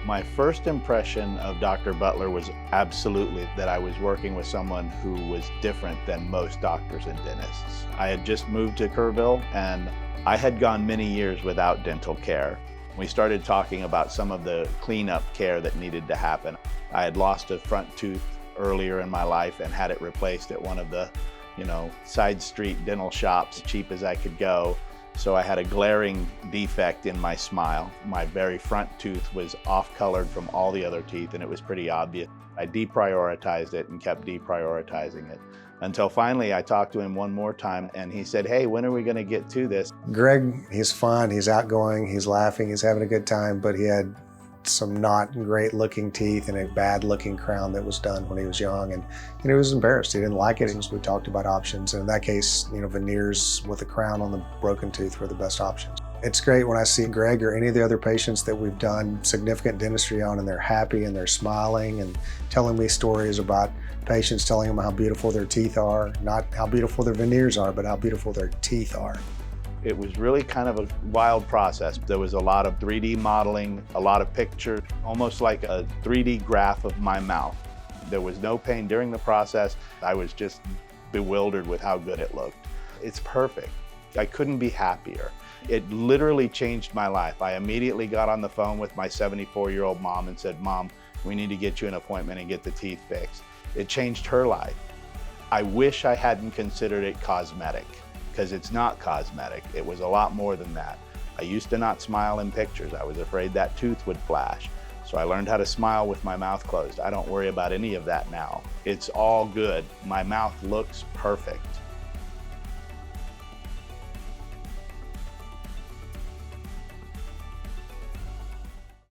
My first impression of Dr. Butler was absolutely that I was working with someone who was different than most doctors and dentists. I had just moved to Kerrville and I had gone many years without dental care. We started talking about some of the cleanup care that needed to happen. I had lost a front tooth earlier in my life and had it replaced at one of the, side street dental shops, cheap as I could go. So I had a glaring defect in my smile. My very front tooth was off-colored from all the other teeth, and it was pretty obvious. I deprioritized it and kept deprioritizing it until finally I talked to him one more time and he said, "Hey, when are we going to get to this?" Greg, he's fun, he's outgoing, he's laughing, he's having a good time, but he had some not great looking teeth and a bad looking crown that was done when he was young, and he was embarrassed. He didn't like it. We talked about options, and in that case, veneers with a crown on the broken tooth were the best options. It's great when I see Greg or any of the other patients that we've done significant dentistry on and they're happy and they're smiling and telling me stories about patients telling them how beautiful their teeth are, not how beautiful their veneers are, but how beautiful their teeth are. It was really kind of a wild process. There was a lot of 3D modeling, a lot of pictures, almost like a 3D graph of my mouth. There was no pain during the process. I was just bewildered with how good it looked. It's perfect. I couldn't be happier. It literally changed my life. I immediately got on the phone with my 74-year-old mom and said, "Mom, we need to get you an appointment and get the teeth fixed." It changed her life. I wish I hadn't considered it cosmetic, because it's not cosmetic. It was a lot more than that. I used to not smile in pictures. I was afraid that tooth would flash. So I learned how to smile with my mouth closed. I don't worry about any of that now. It's all good. My mouth looks perfect.